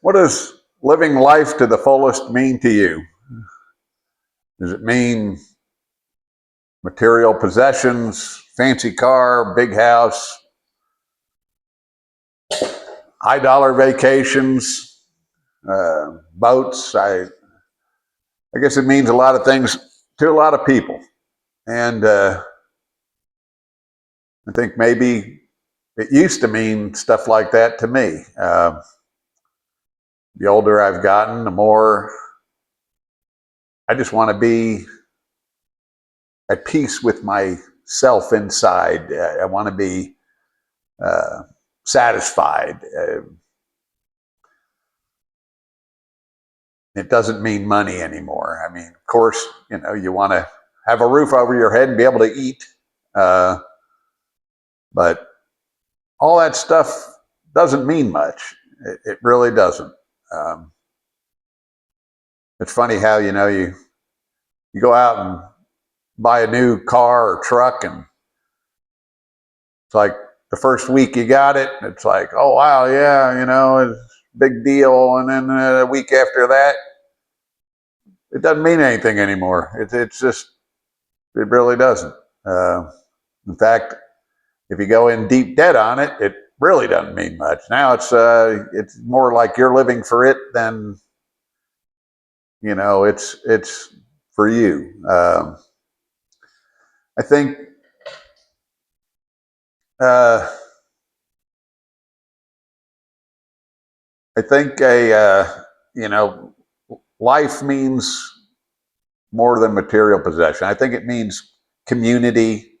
What does living life to the fullest mean to you? Does it mean material possessions, fancy car, big house, high dollar vacations, boats? I guess it means a lot of things to a lot of people. And I think maybe it used to mean stuff like that to me. The older I've gotten, the more I just want to be at peace with myself inside. I want to be satisfied. It doesn't mean money anymore. I mean, of course, you want to have a roof over your head and be able to eat. But all that stuff doesn't mean much. It really doesn't. It's funny how, you go out and buy a new car or truck, and it's like the first week you got it, it's like, oh, wow, yeah, it's a big deal. And then a week after that, it doesn't mean anything anymore. It's just, it really doesn't. In fact, if you go in deep debt on it, it really doesn't mean much. Now it's more like you're living for it than, it's for you. I think life means more than material possession. I think it means community,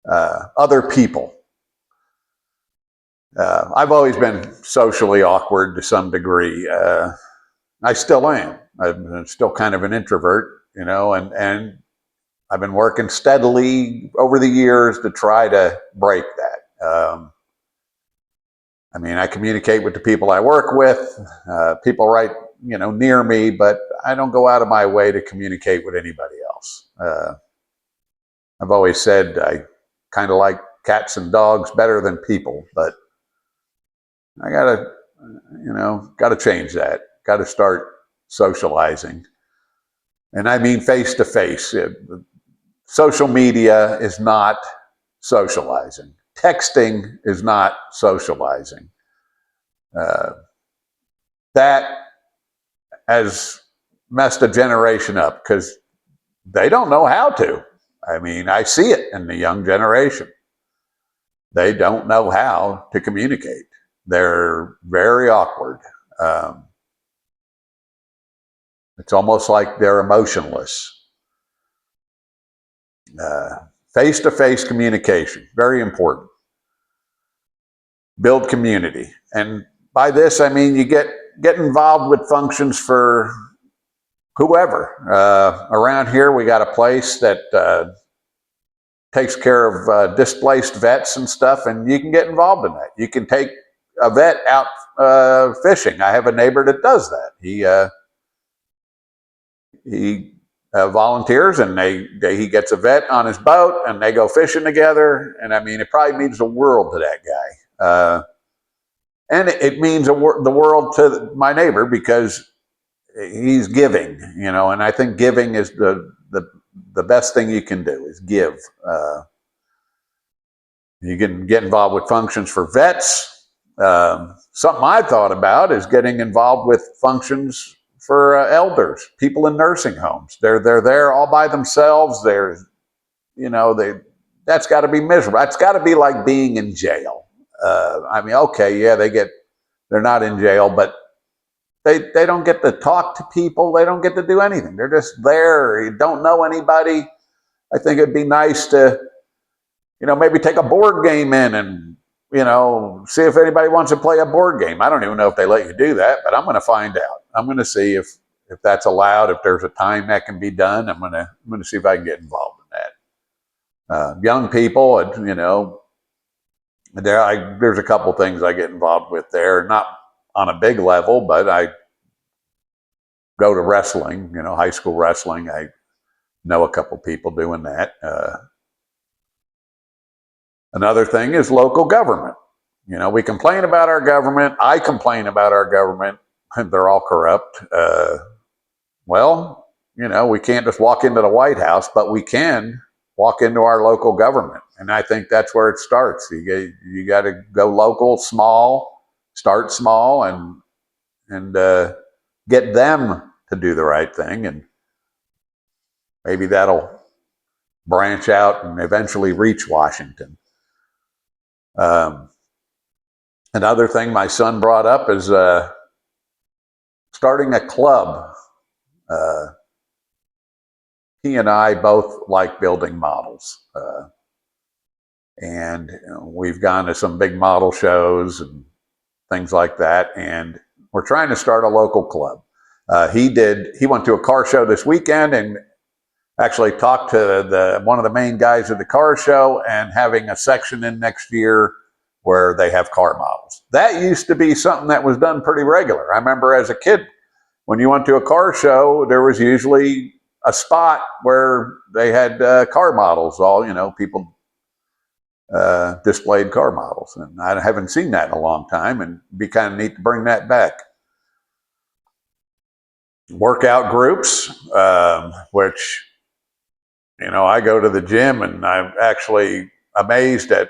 other people. I've always been socially awkward to some degree. I still am. I'm still kind of an introvert, and I've been working steadily over the years to try to break that. I mean, I communicate with the people I work with, people right, near me, but I don't go out of my way to communicate with anybody else. I've always said I kind of like cats and dogs better than people, but I gotta change that. Got to start socializing. And I mean face to face. Social media is not socializing. Texting is not socializing. That has messed a generation up because they don't know how to. I mean, I see it in the young generation. They don't know how to communicate. They're very awkward. It's almost like they're emotionless. Face-to-face communication, very important. Build community. And by this, I mean you get involved with functions for whoever. Around here, we got a place that takes care of displaced vets and stuff, and you can get involved in that. You can take a vet out fishing. I have a neighbor that does that. He volunteers, and he gets a vet on his boat, and they go fishing together. And I mean, it probably means the world to that guy. And it means the world to my neighbor because he's giving, and I think giving is the best thing you can do is give. You can get involved with functions for vets. Something I thought about is getting involved with functions for elders, people in nursing homes. They're there all by themselves. That's got to be miserable. That's got to be like being in jail. I mean, okay, yeah, they're not in jail, but they don't get to talk to people. They don't get to do anything. They're just there. You don't know anybody. I think it'd be nice to, maybe take a board game in and, see if anybody wants to play a board game. I don't even know if they let you do that, but I'm going to find out. I'm going to see if that's allowed, if there's a time that can be done. I'm going to see if I can get involved in that. Young people, there's a couple things I get involved with there, not on a big level, but I go to wrestling, high school wrestling. I know a couple people doing that. Another thing is local government. You know, we complain about our government. I complain about our government. They're all corrupt. Well, you know, we can't just walk into the White House, but we can walk into our local government. And I think that's where it starts. You got to go local, small, start small, and get them to do the right thing. And maybe that'll branch out and eventually reach Washington. Another thing my son brought up is starting a club. Uh, he and I both like building models. And you know, we've gone to some big model shows and things like that. And we're trying to start a local club. He went to a car show this weekend and actually talked to one of the main guys at the car show, and having a section in next year where they have car models. That used to be something that was done pretty regular. I remember as a kid, when you went to a car show, there was usually a spot where they had car models. All, you know, people displayed car models, and I haven't seen that in a long time, and it'd be kind of neat to bring that back. Workout groups, which, you know, I go to the gym and I'm actually amazed at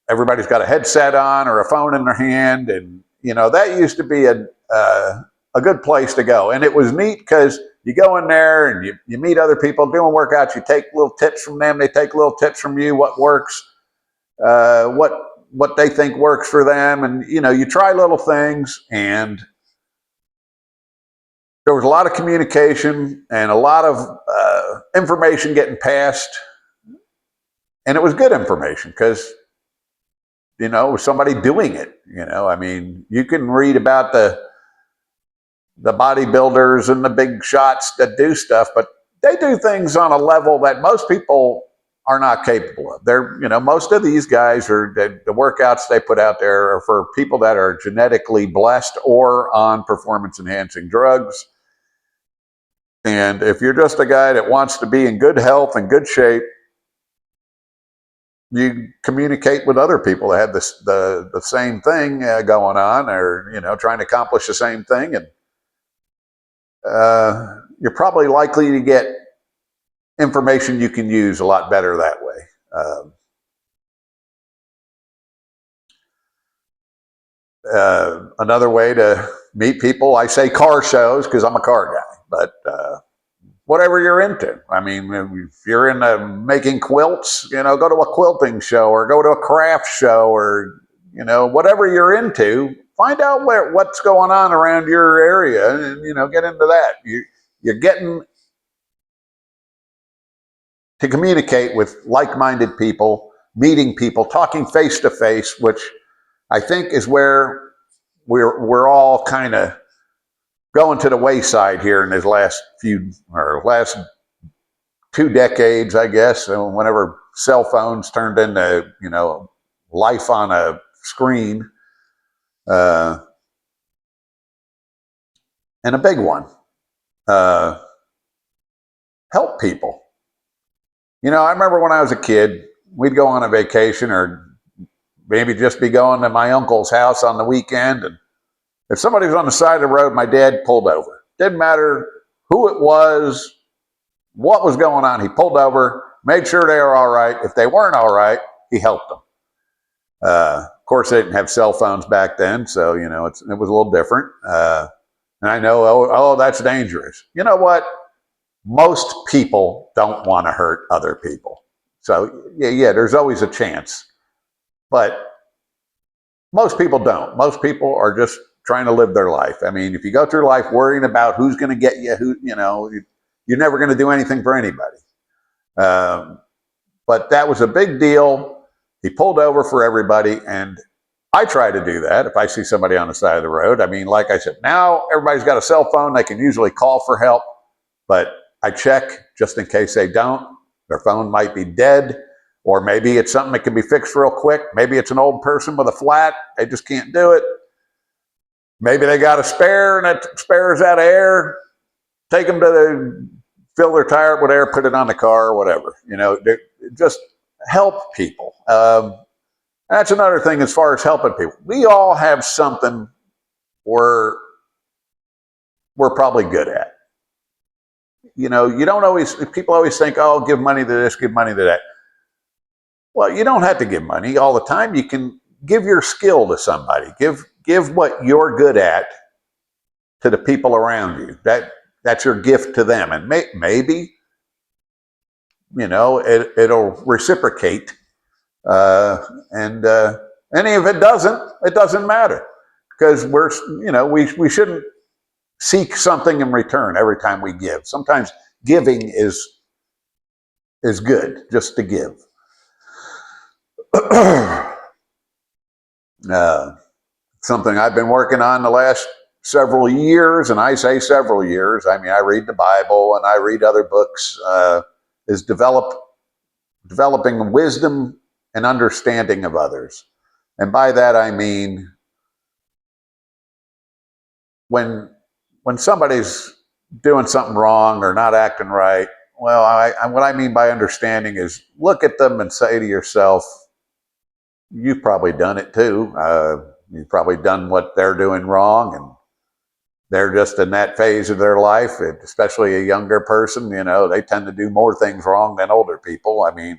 everybody's got a headset on or a phone in their hand. And, you know, that used to be a good place to go. And it was neat because you go in there and you meet other people doing workouts. You take little tips from them. They take little tips from you, what works, what they think works for them. And, you know, you try little things, and there was a lot of communication and a lot of information getting passed. And it was good information because, you know, it was somebody doing it. You know, I mean, you can read about the bodybuilders and the big shots that do stuff, but they do things on a level that most people are not capable of. They're, you know, most of these guys are, the workouts they put out there are for people that are genetically blessed or on performance enhancing drugs. And if you're just a guy that wants to be in good health and good shape, you communicate with other people that have the same thing going on, or, you know, trying to accomplish the same thing. And you're probably likely to get information you can use a lot better that way. Another way to meet people, I say car shows because I'm a car guy, but whatever you're into. I mean, if you're into making quilts, you know, go to a quilting show or go to a craft show, or, you know, whatever you're into, find out what's going on around your area, and, you know, get into that. You're getting to communicate with like-minded people, meeting people, talking face to face, which I think is where we're all kind of going to the wayside here in this last 2 decades, I guess. Whenever cell phones turned into, you know, life on a screen, and a big one, help people. You know, I remember when I was a kid, we'd go on a vacation, or maybe just be going to my uncle's house on the weekend, and if somebody was on the side of the road, my dad pulled over. Didn't matter who it was, what was going on. He pulled over, made sure they were all right. If they weren't all right, he helped them. Of course, they didn't have cell phones back then, so, you know, it was a little different. And I know, oh, that's dangerous. You know what? Most people don't want to hurt other people. So, yeah, there's always a chance. But most people don't. Most people are just trying to live their life. I mean, if you go through life worrying about who's going to get you, who, you know, you're never going to do anything for anybody. But that was a big deal. He pulled over for everybody, and I try to do that if I see somebody on the side of the road. I mean, like I said, now everybody's got a cell phone. They can usually call for help, but I check just in case they don't. Their phone might be dead, or maybe it's something that can be fixed real quick. Maybe it's an old person with a flat. They just can't do it. Maybe they got a spare, and that spare is out of air. Take them to fill their tire up with air, put it on the car, or whatever. You know, just help people. That's another thing as far as helping people. We all have something we're probably good at. You know, you don't always, people always think, oh, give money to this, give money to that. Well, you don't have to give money all the time. You can give your skill to somebody. Give what you're good at to the people around you. That's your gift to them, and maybe you know it'll reciprocate. Uh, and if it doesn't matter because we shouldn't seek something in return every time we give. Sometimes giving is good just to give. uh, Something I've been working on the last several years, and I say several years. I mean, I read the Bible and I read other books. Is developing wisdom and understanding of others, and by that I mean when somebody's doing something wrong or not acting right. Well, what I mean by understanding is look at them and say to yourself, you've probably done it too. You've probably done what they're doing wrong, and they're just in that phase of their life, especially a younger person. You know, they tend to do more things wrong than older people. I mean,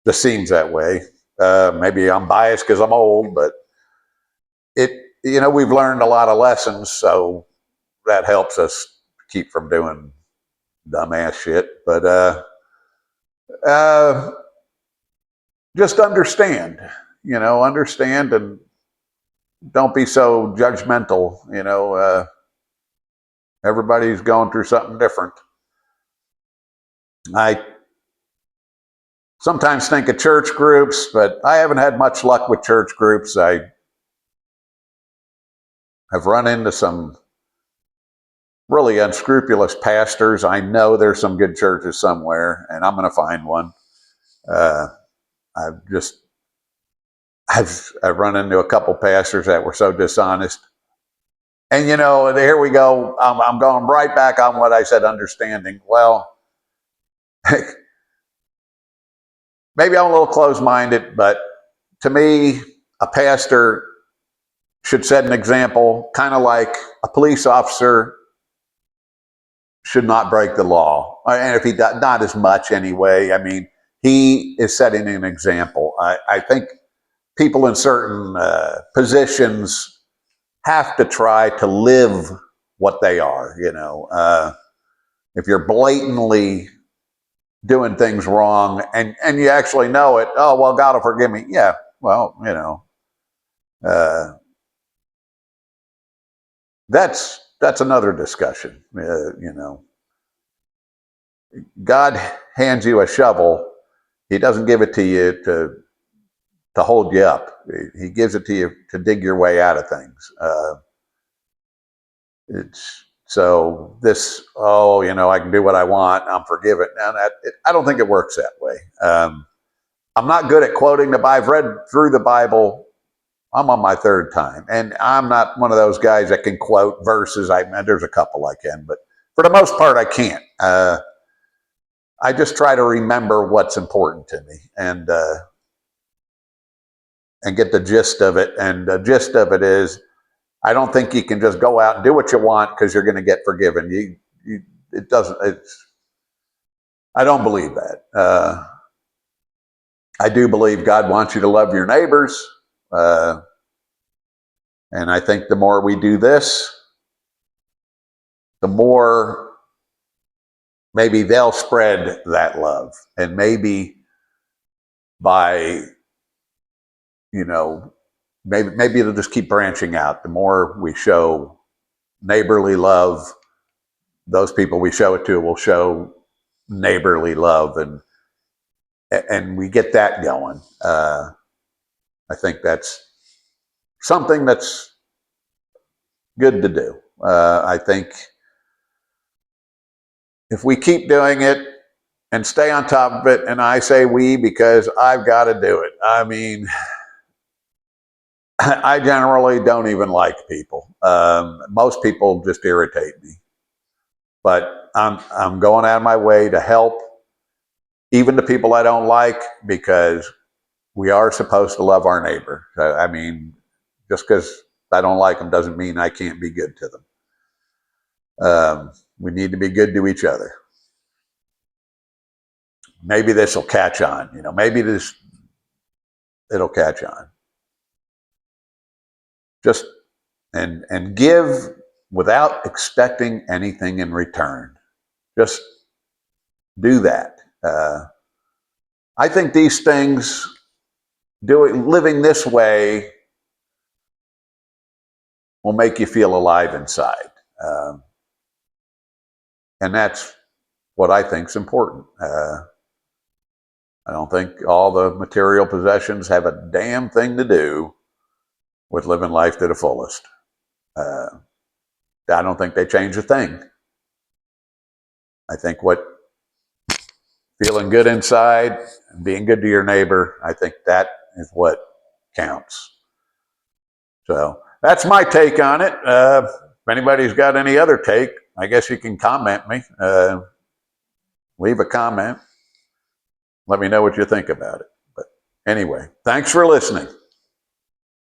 just seems that way. Maybe I'm biased because I'm old, but we've learned a lot of lessons, so that helps us keep from doing dumbass shit. But uh, just understand, understand and don't be so judgmental. Everybody's going through something different. I sometimes think of church groups, but I haven't had much luck with church groups. I have run into some really unscrupulous pastors. I know there's some good churches somewhere, and I'm going to find one. Uh, I've run into a couple pastors that were so dishonest. And here we go. I'm going right back on what I said, understanding. Well, maybe I'm a little closed-minded, but to me, a pastor should set an example, kind of like a police officer should not break the law. And if he does, not as much anyway. I mean, he is setting an example. I think people in certain positions have to try to live what they are. If you're blatantly doing things wrong and you actually know it, oh, well, God will forgive me. Yeah, well, that's another discussion. God hands you a shovel. He doesn't give it to you to hold you up. He gives it to you to dig your way out of things. It's so this, I can do what I want. I'm forgiven. And I don't think it works that way. I'm not good at quoting the Bible. I've read through the Bible. I'm on my third time, and I'm not one of those guys that can quote verses. There's a couple I can, but for the most part, I can't. I just try to remember what's important to me and get the gist of it. And the gist of it is, I don't think you can just go out and do what you want because you're going to get forgiven. It doesn't. I don't believe that. I do believe God wants you to love your neighbors. And I think the more we do this, the more maybe they'll spread that love. And maybe by, maybe it'll just keep branching out. The more we show neighborly love, those people we show it to will show neighborly love, and we get that going. I think that's something that's good to do. I think if we keep doing it and stay on top of it, and I say we because I've got to do it. I mean, I generally don't even like people. Most people just irritate me. But I'm going out of my way to help even the people I don't like, because we are supposed to love our neighbor. I mean, just because I don't like them doesn't mean I can't be good to them. We need to be good to each other. Maybe this will catch on. Maybe it'll catch on. Just and give without expecting anything in return. Just do that. I think these things, living this way, will make you feel alive inside, and that's what I think is important. I don't think all the material possessions have a damn thing to do with living life to the fullest. I don't think they change a thing. I think feeling good inside and being good to your neighbor, I think that is what counts. So that's my take on it. If anybody's got any other take, I guess you can comment me. Leave a comment. Let me know what you think about it. But anyway, thanks for listening.